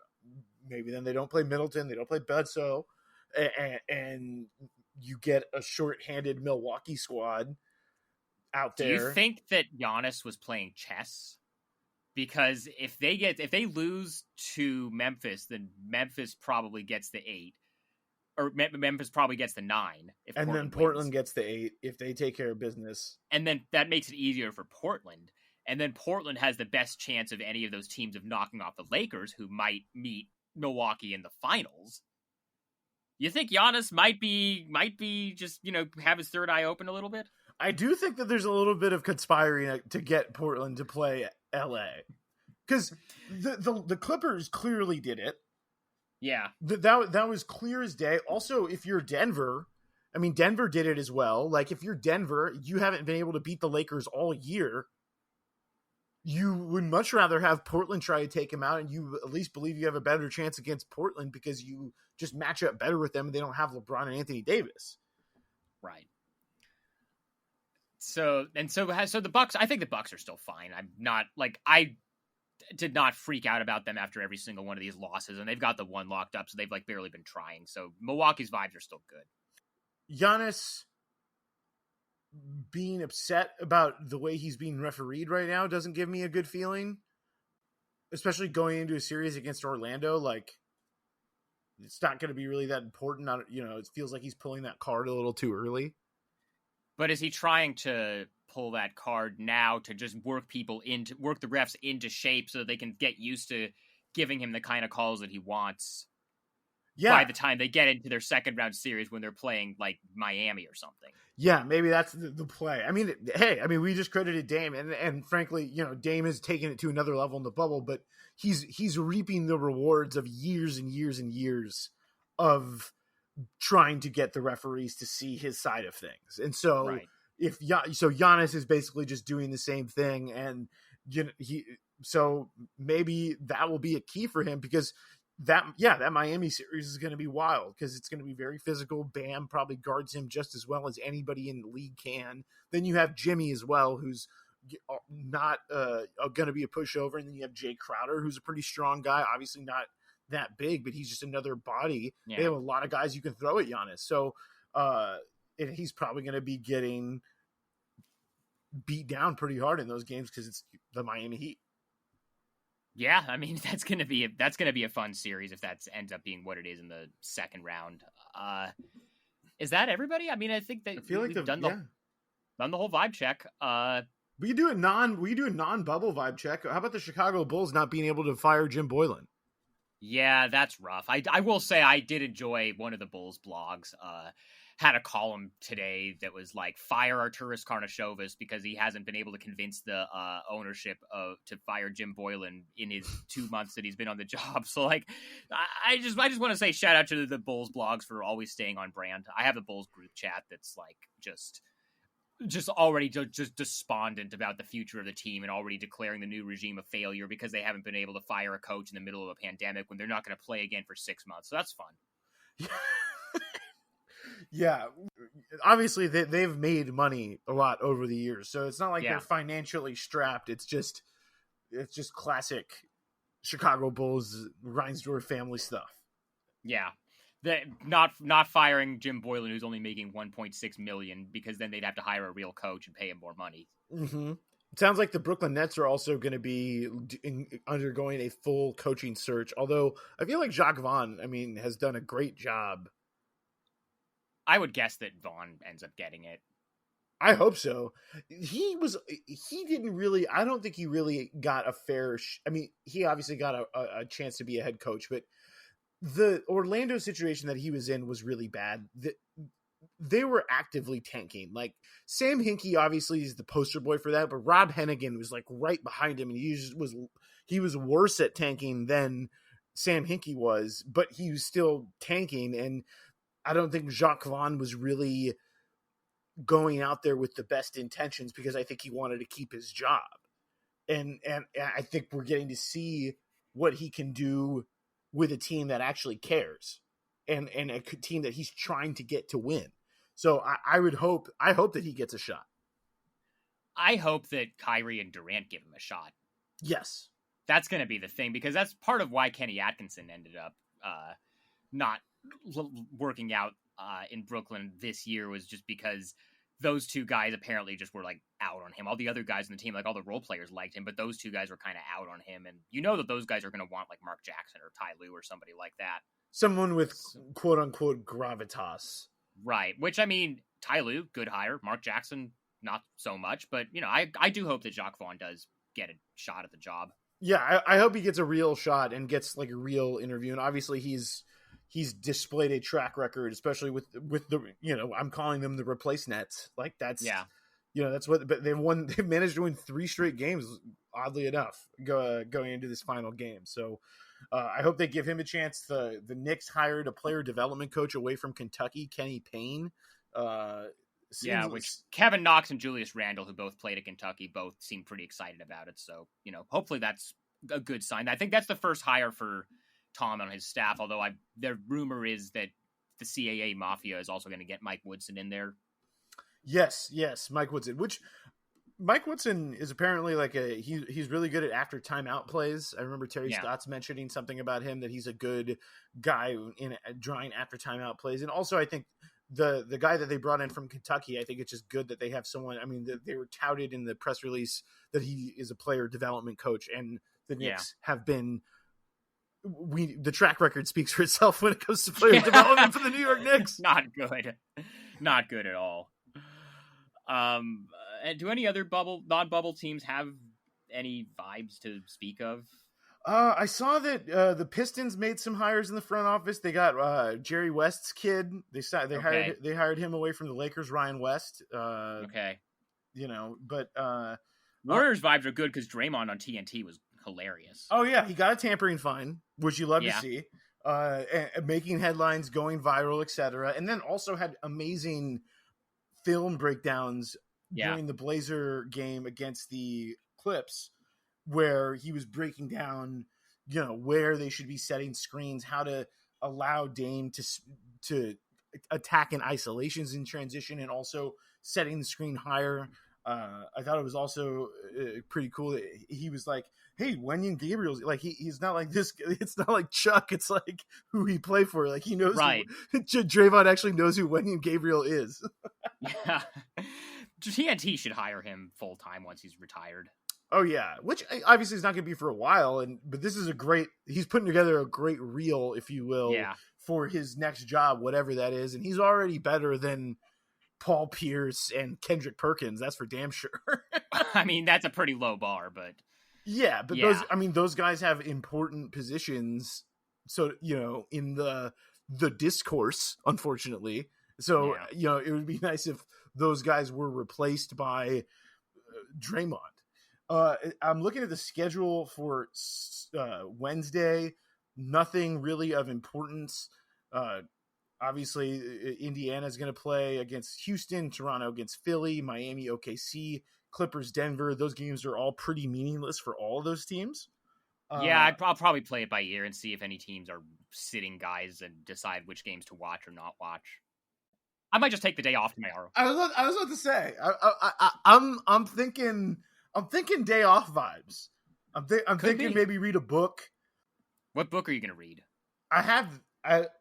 maybe then they don't play Middleton, they don't play Bledsoe, and you get a short-handed Milwaukee squad out there. Do you think that Giannis was playing chess? Because if they lose to Memphis, then Memphis probably gets the 8. Or Memphis probably gets the 9. And then Portland gets the 8 if they take care of business. And then that makes it easier for Portland. And then Portland has the best chance of any of those teams of knocking off the Lakers, who might meet Milwaukee in the finals. You think Giannis might be just, have his third eye open a little bit? I do think that there's a little bit of conspiring to get Portland to play LA. Because the Clippers clearly did it. Yeah. That was clear as day. Also, if you're Denver, I mean, Denver did it as well. If you're Denver, you haven't been able to beat the Lakers all year. You would much rather have Portland try to take him out, and you at least believe you have a better chance against Portland because you just match up better with them and they don't have LeBron and Anthony Davis. Right. So the Bucks, I think the Bucks are still fine. I'm not I did not freak out about them after every single one of these losses, and they've got the one locked up, so they've barely been trying. So Milwaukee's vibes are still good. Giannis being upset about the way he's being refereed right now doesn't give me a good feeling, especially going into a series against Orlando. It's not going to be really that important. It feels like he's pulling that card a little too early. But is he trying to pull that card now to just work the refs into shape so they can get used to giving him the kind of calls that he wants? by the time they get into their second round series when they're playing like Miami or something. Yeah, maybe that's the play. I mean, hey, we just credited Dame, and frankly, Dame has taken it to another level in the bubble, but he's reaping the rewards of years and years and years of trying to get the referees to see his side of things. And so Right. so Giannis is basically just doing the same thing, and so maybe that will be a key for him, because that Miami series is going to be wild, because it's going to be very physical. Bam probably guards him just as well as anybody in the league can. Then you have Jimmy as well, who's not going to be a pushover, and then you have Jay Crowder, who's a pretty strong guy, obviously not that big, but he's just another body. Yeah. They have a lot of guys you can throw at Giannis, so he's probably going to be getting beat down pretty hard in those games because it's the Miami Heat. Yeah, I mean that's gonna be a fun series if that ends up being what it is in the second round. Is that everybody? I mean, I think that I feel like we've done the whole vibe check. We do a non-bubble vibe check. How about the Chicago Bulls not being able to fire Jim Boylan? Yeah, that's rough. I will say I did enjoy one of the Bulls blogs. Had a column today that was like, fire Arturas Karnisovas because he hasn't been able to convince the ownership to fire Jim Boylan in his 2 months that he's been on the job. So like, I just want to say shout out to the Bulls blogs for always staying on brand. I have a Bulls group chat that's like just already just despondent about the future of the team and already declaring the new regime a failure because they haven't been able to fire a coach in the middle of a pandemic when they're not going to play again for 6 months. So that's fun. Yeah, obviously they've made money a lot over the years, so it's not like they're financially strapped. It's just classic Chicago Bulls Reinsdorf family stuff. Yeah, not firing Jim Boylan, who's only making $1.6 million, because then they'd have to hire a real coach and pay him more money. Mm-hmm. It sounds like the Brooklyn Nets are also going to be undergoing a full coaching search. Although I feel like Jacques Vaughn, has done a great job. I would guess that Vaughn ends up getting it. I hope so. He didn't really, I don't think he really got a fair, he obviously got a chance to be a head coach, but the Orlando situation that he was in was really bad. They were actively tanking. Like, Sam Hinkie obviously is the poster boy for that, but Rob Hennigan was like right behind him, and he was worse at tanking than Sam Hinkie was, but he was still tanking. And I don't think Jacques Vaughn was really going out there with the best intentions, because I think he wanted to keep his job. And I think we're getting to see what he can do with a team that actually cares and a team that he's trying to get to win. So I hope that he gets a shot. I hope that Kyrie and Durant give him a shot. Yes. That's going to be the thing, because that's part of why Kenny Atkinson ended up not working out in Brooklyn this year, was just because those two guys apparently just were like out on him. All the other guys in the team, like all the role players, liked him, but those two guys were kind of out on him. And that those guys are going to want like Mark Jackson or Ty Lue or somebody like that. Someone with quote unquote gravitas. Right. Which, Ty Lue, good hire. Mark Jackson, not so much. But, I do hope that Jacques Vaughn does get a shot at the job. Yeah, I hope he gets a real shot and gets like a real interview. And obviously he's displayed a track record, especially with the, I'm calling them the replace nets. Like that's, that's what, but they've managed to win 3 straight games, oddly enough, going into this final game. So I hope they give him a chance. The Knicks hired a player development coach away from Kentucky, Kenny Payne. Which Kevin Knox and Julius Randle, who both played at Kentucky, both seem pretty excited about it. So, hopefully that's a good sign. I think that's the first hire for Tom on his staff, although the rumor is that the CAA Mafia is also going to get Mike Woodson in there. Yes, Mike Woodson, which Mike Woodson is apparently like he's really good at after timeout plays. I remember Terry Stotts mentioning something about him, that he's a good guy in drawing after timeout plays. And also I think the guy that they brought in from Kentucky, I think it's just good that they have someone. They were touted in the press release that he is a player development coach, and the Knicks have been. The track record speaks for itself when it comes to player development for the New York Knicks. Not good at all. And do any other non-bubble teams have any vibes to speak of? I saw that the Pistons made some hires in the front office. They got Jerry West's kid. They hired him away from the Lakers, Ryan West. Okay. But Warriors vibes are good because Draymond on TNT was hilarious. Oh yeah, he got a tampering fine, which you love to see. And making headlines, going viral, etc. And then also had amazing film breakdowns during the Blazer game against the Clips, where he was breaking down, where they should be setting screens, how to allow Dame to attack in isolations in transition, and also setting the screen higher. I thought it was also pretty cool that he was like, hey, Wenyen Gabriel's like, he's not like this. It's not like Chuck. It's like who he played for. Like he knows, right? Draymond actually knows who Wenyen Gabriel is. Yeah. TNT should hire him full time once he's retired. Oh yeah, which obviously is not going to be for a while, but this is he's putting together a great reel, if you will, for his next job, whatever that is, and he's already better than Paul Pierce and Kendrick Perkins. That's for damn sure. I mean, that's a pretty low bar, but those guys have important positions. So in the discourse, unfortunately. So it would be nice if those guys were replaced by Draymond. I'm looking at the schedule for Wednesday. Nothing really of importance. Obviously, Indiana is going to play against Houston, Toronto against Philly, Miami, OKC, Clippers, Denver. Those games are all pretty meaningless for all of those teams. I'll probably play it by ear and see if any teams are sitting guys and decide which games to watch or not watch. I might just take the day off tomorrow. I was about to say, I'm thinking day off vibes. I'm thinking maybe read a book. What book are you going to read?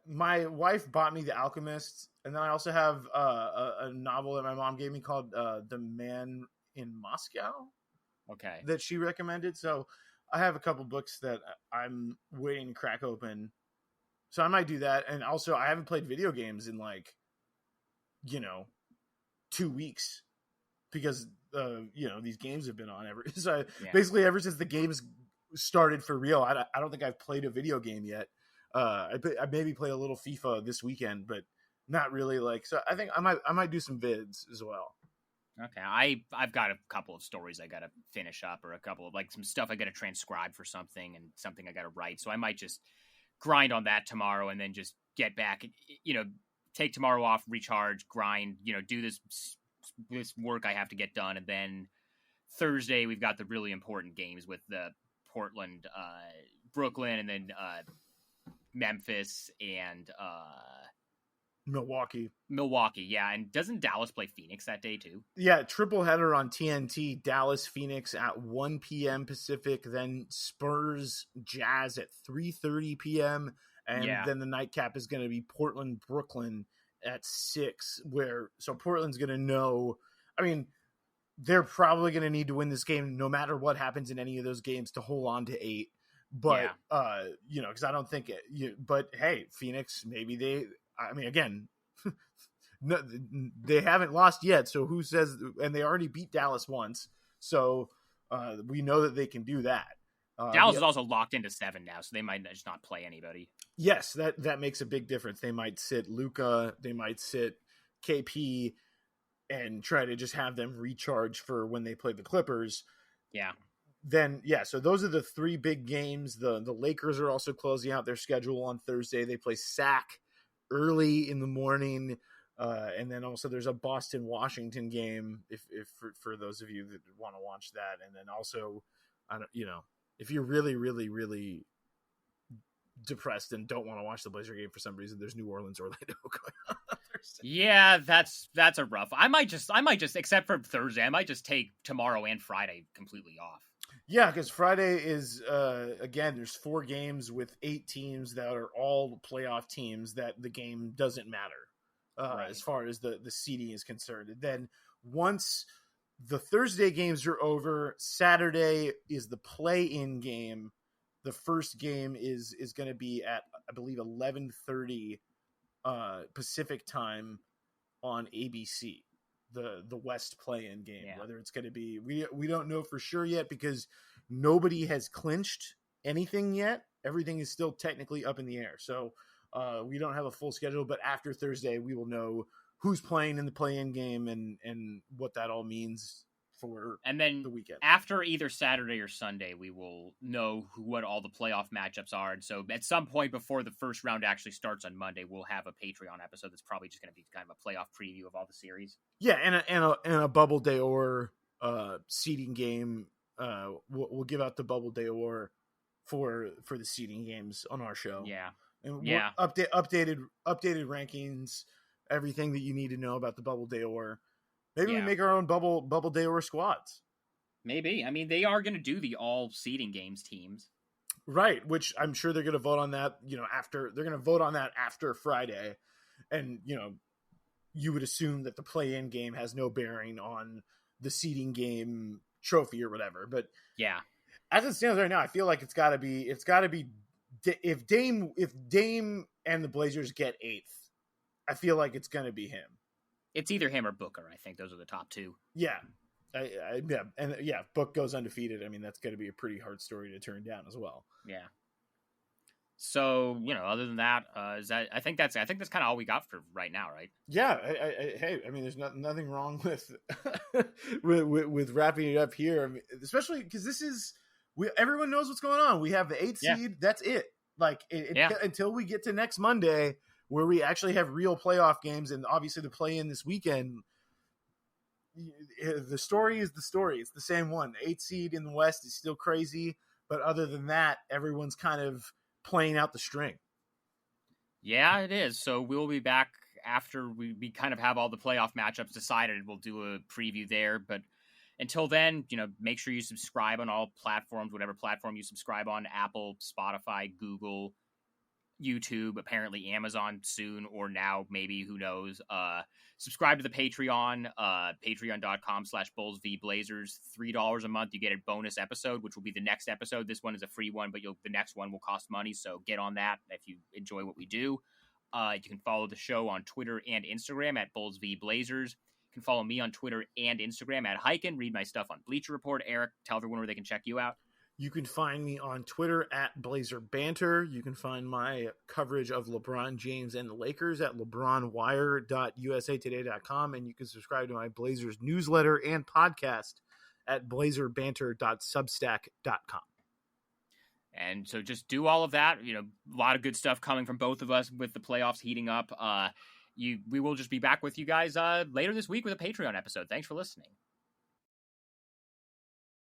My wife bought me The Alchemist, and then I also have a novel that my mom gave me called The Man in Moscow. Okay. That she recommended. So I have a couple books that I'm waiting to crack open. So I might do that. And also I haven't played video games in 2 weeks because these games have been on basically ever since the games started for real. I don't think I've played a video game yet. I maybe play a little FIFA this weekend, but not really. So I think I might do some vids as well. Okay, I've got a couple of stories I got to finish up, or a couple of some stuff I got to transcribe for something, and something I got to write. So I might just grind on that tomorrow, and then just get back. Take tomorrow off, recharge, grind. Do this work I have to get done, and then Thursday we've got the really important games with the Portland, Brooklyn, and then Memphis and Milwaukee. Yeah. And doesn't Dallas play Phoenix that day too? Yeah, triple header on TNT, Dallas, Phoenix at 1 p.m. Pacific, then Spurs, Jazz at 3:30 p.m. And then the nightcap is going to be Portland, Brooklyn at 6, so Portland's going to know, they're probably going to need to win this game no matter what happens in any of those games to hold on to 8. But, because I don't think but hey, Phoenix, maybe again, no, they haven't lost yet. So who says, and they already beat Dallas once. So we know that they can do that. Dallas is also locked into 7 now, so they might just not play anybody. Yes, that makes a big difference. They might sit Luka, they might sit KP, and try to just have them recharge for when they play the Clippers. Yeah. Then, so those are the 3 big games. The Lakers are also closing out their schedule on Thursday. They play SAC early in the morning. And then also there's a Boston-Washington game if for those of you that want to watch that. And then also, if you're really, really, really depressed and don't want to watch the Blazer game for some reason, there's New Orleans, Orlando going on Thursday. Yeah, that's a rough. I might just, except for Thursday, I might just take tomorrow and Friday completely off. Yeah, because Friday is, again, there's 4 games with 8 teams that are all playoff teams that the game doesn't matter right. As far as the seeding is concerned. And then once the Thursday games are over, Saturday is the play-in game. The first game is going to be at, I believe, 11:30 Pacific time on ABC. The West play-in game, whether it's going to be, we don't know for sure yet because nobody has clinched anything yet. Everything is still technically up in the air. So we don't have a full schedule, but after Thursday, we will know who's playing in the play-in game and what that all means for and then the weekend. After either Saturday or Sunday, we will know what all the playoff matchups are. And so at some point before the first round actually starts on Monday, we'll have a Patreon episode that's probably just going to be kind of a playoff preview of all the series. Yeah, and a bubble day or seeding game. We'll give out the bubble day or for the seeding games on our show. Yeah, and yeah. Updated rankings, everything that you need to know about the bubble day or. Maybe we make our own bubble day or squads. Maybe. I mean, they are going to do the all seeding games teams, right? Which I'm sure they're going to vote on that. After they're going to vote on that after Friday, and you would assume that the play-in game has no bearing on the seeding game trophy or whatever. But yeah, as it stands right now, I feel like it's got to be if Dame and the Blazers get 8th, I feel like it's going to be him. It's either him or Booker. I think those are the top two. Yeah. Book goes undefeated. I mean, that's going to be a pretty hard story to turn down as well. Yeah. So, other than that, I think that's kind of all we got for right now, right? Yeah. I mean, there's nothing wrong with with wrapping it up here. I mean, especially because everyone knows what's going on. We have the 8th seed. Yeah. That's it. Like until we get to next Monday, where we actually have real playoff games, and obviously the play-in this weekend, the story is the story. It's the same one. The 8th seed in the West is still crazy, but other than that, everyone's kind of playing out the string. Yeah, it is. So we'll be back after we kind of have all the playoff matchups decided. We'll do a preview there, but until then, make sure you subscribe on all platforms, whatever platform you subscribe on, Apple, Spotify, Google, YouTube, apparently Amazon soon, or now maybe, who knows. Subscribe to the Patreon, patreon.com/BullsVBlazers. $3 a month, you get a bonus episode, which will be the next episode. This one is a free one, but the next one will cost money, so get on that if you enjoy what we do. You can follow the show on Twitter and Instagram at BullsVBlazers. You can follow me on Twitter and Instagram at Highkin. Read my stuff on Bleacher Report. Erik, tell everyone where they can check you out. You can find me on Twitter at Blazer Banter. You can find my coverage of LeBron James and the Lakers at LeBronWire.usatoday.com. And you can subscribe to my Blazers newsletter and podcast at blazerbanter.substack.com. And so just do all of that. A lot of good stuff coming from both of us with the playoffs heating up. We will just be back with you guys later this week with a Patreon episode. Thanks for listening.